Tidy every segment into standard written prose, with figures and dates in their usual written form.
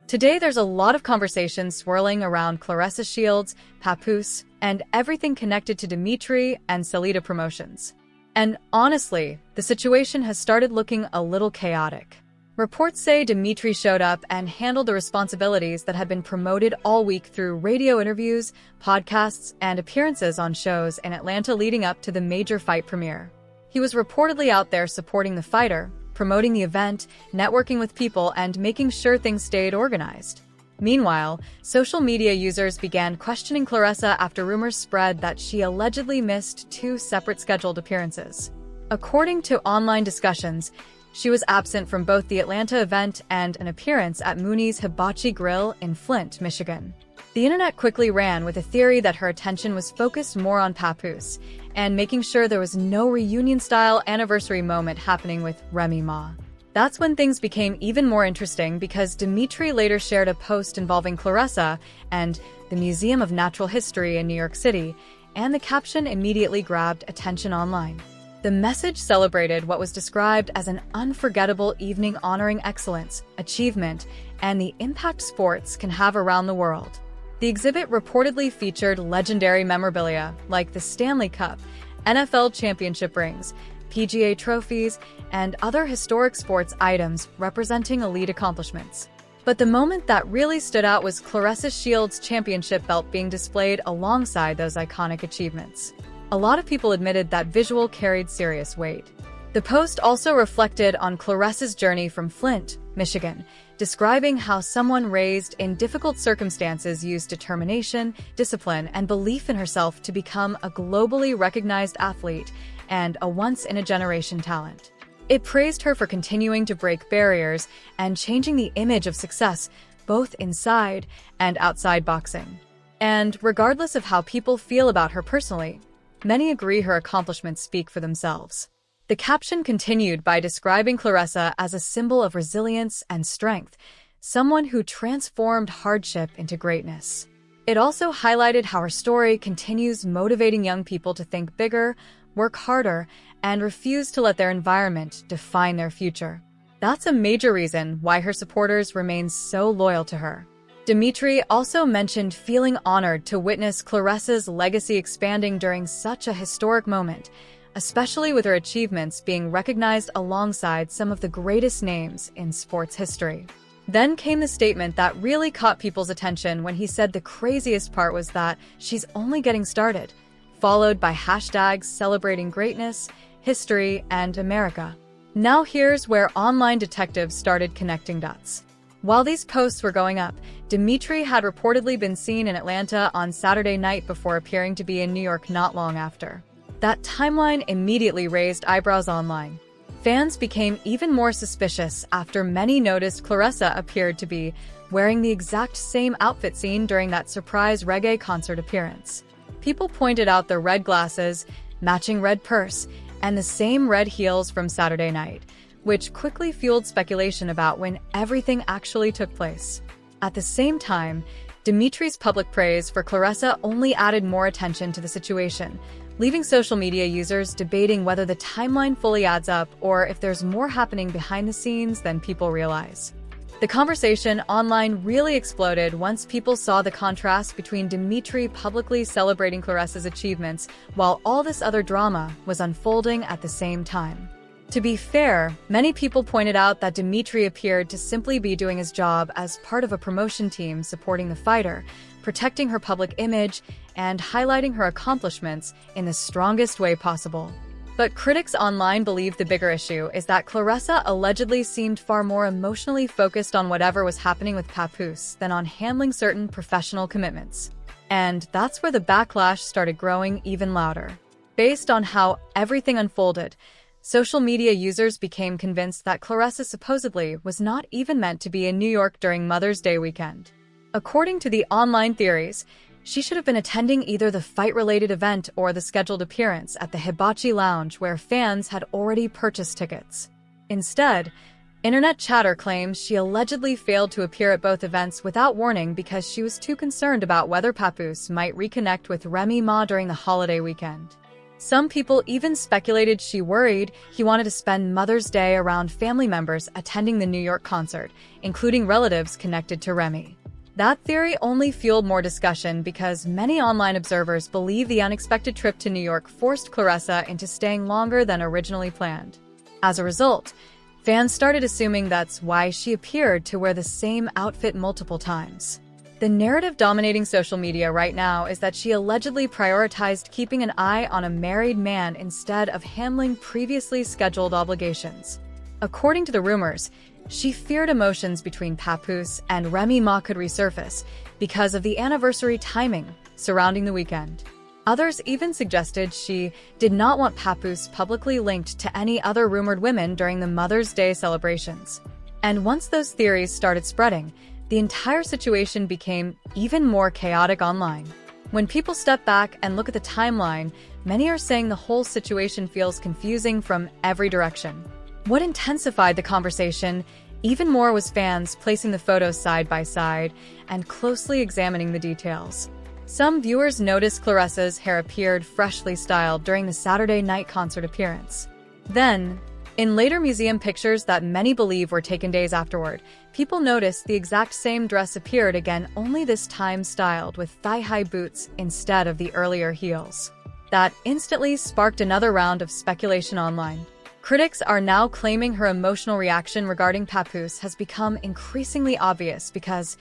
Today, there's a lot of conversation swirling around Claressa Shields, Papoose, and everything connected to Dimitri and Salida promotions. And honestly, the situation has started looking a little chaotic. Reports say Dimitri showed up and handled the responsibilities that had been promoted all week through radio interviews, podcasts, and appearances on shows in Atlanta leading up to the major fight premiere. He was reportedly out there supporting the fighter, promoting the event, networking with people, and making sure things stayed organized. Meanwhile, social media users began questioning Claressa after rumors spread that she allegedly missed 2 separate scheduled appearances. According to online discussions, she was absent from both the Atlanta event and an appearance at Mooney's Hibachi Grill in Flint, Michigan. The internet quickly ran with a theory that her attention was focused more on Papoose and making sure there was no reunion-style anniversary moment happening with Remy Ma. That's when things became even more interesting because Dimitri later shared a post involving Claressa and the Museum of Natural History in New York City, and the caption immediately grabbed attention online. The message celebrated what was described as an unforgettable evening honoring excellence, achievement, and the impact sports can have around the world. The exhibit reportedly featured legendary memorabilia like the Stanley Cup, NFL championship rings, PGA trophies, and other historic sports items representing elite accomplishments. But the moment that really stood out was Claressa Shields' championship belt being displayed alongside those iconic achievements. A lot of people admitted that visual carried serious weight. The post also reflected on Claressa's journey from Flint, Michigan, describing how someone raised in difficult circumstances used determination, discipline, and belief in herself to become a globally recognized athlete and a once-in-a-generation talent. It praised her for continuing to break barriers and changing the image of success, both inside and outside boxing. And regardless of how people feel about her personally, many agree her accomplishments speak for themselves. The caption continued by describing Claressa as a symbol of resilience and strength, someone who transformed hardship into greatness. It also highlighted how her story continues motivating young people to think bigger, work harder, and refuse to let their environment define their future. That's a major reason why her supporters remain so loyal to her. Dimitri also mentioned feeling honored to witness Claressa's legacy expanding during such a historic moment, especially with her achievements being recognized alongside some of the greatest names in sports history. Then came the statement that really caught people's attention when he said the craziest part was that she's only getting started, followed by hashtags celebrating greatness, history, and America. Now here's where online detectives started connecting dots. While these posts were going up, Dimitri had reportedly been seen in Atlanta on Saturday night before appearing to be in New York not long after. That timeline immediately raised eyebrows online. Fans became even more suspicious after many noticed Claressa appeared to be wearing the exact same outfit seen during that surprise reggae concert appearance. People pointed out the red glasses, matching red purse, and the same red heels from Saturday night, which quickly fueled speculation about when everything actually took place. At the same time, Dimitri's public praise for Claressa only added more attention to the situation, leaving social media users debating whether the timeline fully adds up or if there's more happening behind the scenes than people realize. The conversation online really exploded once people saw the contrast between Dimitri publicly celebrating Claressa's achievements while all this other drama was unfolding at the same time. To be fair, many people pointed out that Dimitri appeared to simply be doing his job as part of a promotion team supporting the fighter, protecting her public image, and highlighting her accomplishments in the strongest way possible. But critics online believe the bigger issue is that Claressa allegedly seemed far more emotionally focused on whatever was happening with Papoose than on handling certain professional commitments. And that's where the backlash started growing even louder. Based on how everything unfolded, social media users became convinced that Claressa supposedly was not even meant to be in New York during Mother's Day weekend. According to the online theories, she should have been attending either the fight-related event or the scheduled appearance at the Hibachi Lounge where fans had already purchased tickets. Instead, internet chatter claims she allegedly failed to appear at both events without warning because she was too concerned about whether Papoose might reconnect with Remy Ma during the holiday weekend. Some people even speculated she worried he wanted to spend Mother's Day around family members attending the New York concert, including relatives connected to Remy. That theory only fueled more discussion because many online observers believe the unexpected trip to New York forced Claressa into staying longer than originally planned. As a result, fans started assuming that's why she appeared to wear the same outfit multiple times. The narrative dominating social media right now is that she allegedly prioritized keeping an eye on a married man instead of handling previously scheduled obligations. According to the rumors, she feared emotions between Papoose and Remy Ma could resurface because of the anniversary timing surrounding the weekend. Others even suggested she did not want Papoose publicly linked to any other rumored women during the Mother's Day celebrations. And once those theories started spreading, the entire situation became even more chaotic online. When people step back and look at the timeline, many are saying the whole situation feels confusing from every direction. What intensified the conversation even more was fans placing the photos side by side and closely examining the details. Some viewers noticed Claressa's hair appeared freshly styled during the Saturday night concert appearance. Then, in later museum pictures that many believe were taken days afterward, people noticed the exact same dress appeared again, only this time styled with thigh-high boots instead of the earlier heels. That instantly sparked another round of speculation online. Critics are now claiming her emotional reaction regarding Papoose has become increasingly obvious because,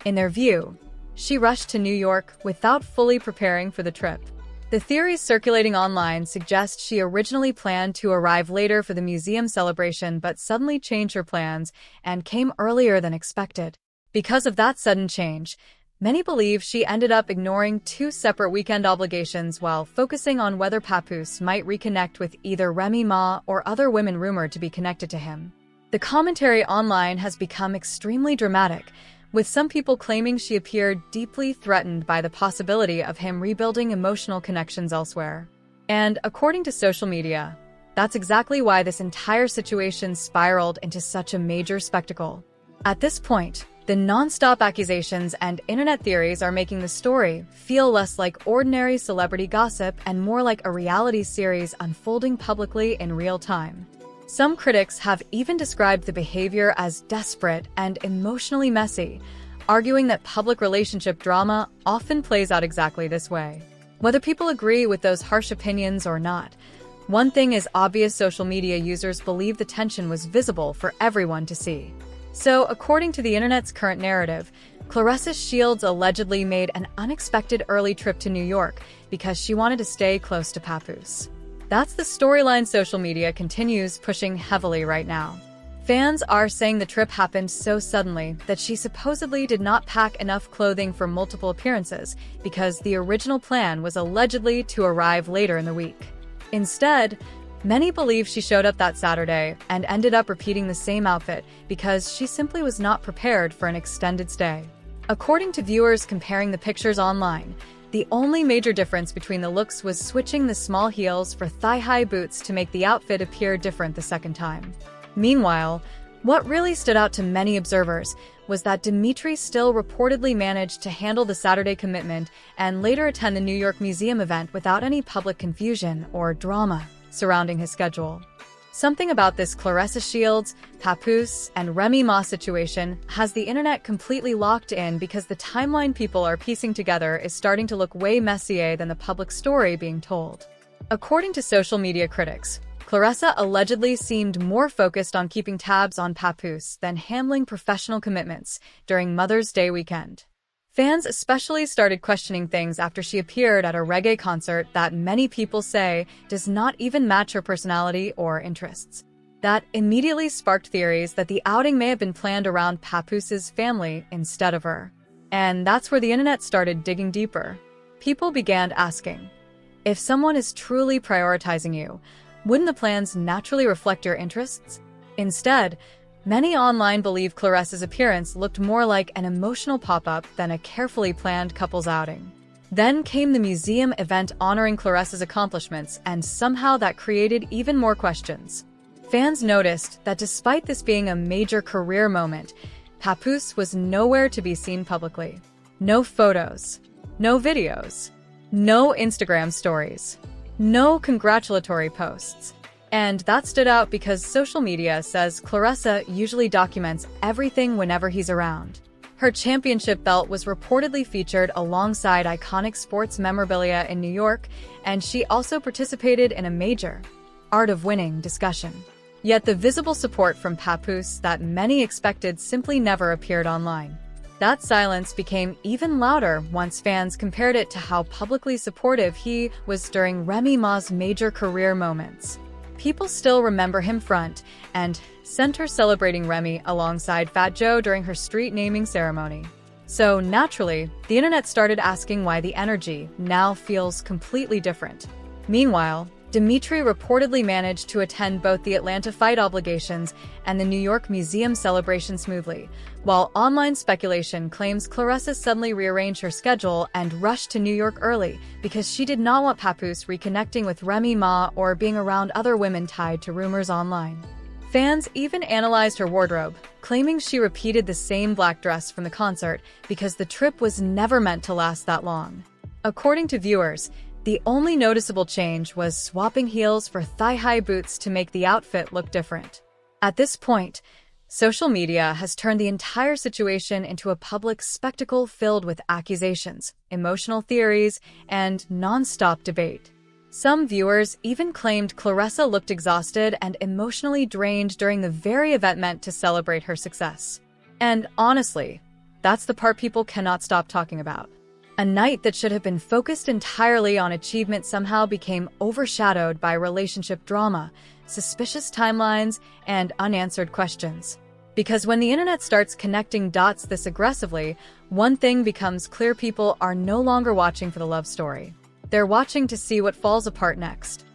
in their view, she rushed to New York without fully preparing for the trip. The theories circulating online suggest she originally planned to arrive later for the museum celebration but suddenly changed her plans and came earlier than expected. Because of that sudden change, many believe she ended up ignoring two separate weekend obligations while focusing on whether Papoose might reconnect with either Remy Ma or other women rumored to be connected to him. The commentary online has become extremely dramatic, with some people claiming she appeared deeply threatened by the possibility of him rebuilding emotional connections elsewhere. And according to social media, that's exactly why this entire situation spiraled into such a major spectacle. At this point, the non-stop accusations and internet theories are making the story feel less like ordinary celebrity gossip and more like a reality series unfolding publicly in real time. Some critics have even described the behavior as desperate and emotionally messy, arguing that public relationship drama often plays out exactly this way. Whether people agree with those harsh opinions or not, one thing is obvious: social media users believe the tension was visible for everyone to see. So, according to the internet's current narrative, Claressa Shields allegedly made an unexpected early trip to New York because she wanted to stay close to Papoose. That's the storyline social media continues pushing heavily right now. Fans are saying the trip happened so suddenly that she supposedly did not pack enough clothing for multiple appearances because the original plan was allegedly to arrive later in the week. Instead, many believe she showed up that Saturday and ended up repeating the same outfit because she simply was not prepared for an extended stay. According to viewers comparing the pictures online, the only major difference between the looks was switching the small heels for thigh-high boots to make the outfit appear different the second time. Meanwhile, what really stood out to many observers was that Dmitry still reportedly managed to handle the Saturday commitment and later attend the New York Museum event without any public confusion or drama surrounding his schedule. Something about this Claressa Shields, Papoose, and Remy Ma situation has the internet completely locked in because the timeline people are piecing together is starting to look way messier than the public story being told. According to social media critics, Claressa allegedly seemed more focused on keeping tabs on Papoose than handling professional commitments during Mother's Day weekend. Fans especially started questioning things after she appeared at a reggae concert that many people say does not even match her personality or interests. That immediately sparked theories that the outing may have been planned around Papoose's family instead of her. And that's where the internet started digging deeper. People began asking, if someone is truly prioritizing you, wouldn't the plans naturally reflect your interests? Instead, many online believe Claressa's appearance looked more like an emotional pop-up than a carefully planned couple's outing. Then came the museum event honoring Claressa's accomplishments, and somehow that created even more questions. Fans noticed that despite this being a major career moment, Papoose was nowhere to be seen publicly. No photos, no videos, no Instagram stories, No congratulatory posts. And that stood out because social media says Claressa usually documents everything whenever he's around. Her championship belt was reportedly featured alongside iconic sports memorabilia in New York, and she also participated in a major Art of Winning discussion. Yet the visible support from Papoose that many expected simply never appeared online. That silence became even louder once fans compared it to how publicly supportive he was during Remy Ma's major career moments. People still remember him front and center celebrating Remy alongside Fat Joe during her street naming ceremony. So naturally, the internet started asking why the energy now feels completely different. Meanwhile, Dimitri reportedly managed to attend both the Atlanta fight obligations and the New York Museum celebration smoothly, while online speculation claims Claressa suddenly rearranged her schedule and rushed to New York early because she did not want Papoose reconnecting with Remy Ma or being around other women tied to rumors online. Fans even analyzed her wardrobe, claiming she repeated the same black dress from the concert because the trip was never meant to last that long. According to viewers, the only noticeable change was swapping heels for thigh-high boots to make the outfit look different. At this point, social media has turned the entire situation into a public spectacle filled with accusations, emotional theories, and non-stop debate. Some viewers even claimed Claressa looked exhausted and emotionally drained during the very event meant to celebrate her success. And honestly, that's the part people cannot stop talking about. A night that should have been focused entirely on achievement somehow became overshadowed by relationship drama, suspicious timelines, and unanswered questions. Because when the internet starts connecting dots this aggressively, one thing becomes clear: people are no longer watching for the love story. They're watching to see what falls apart next.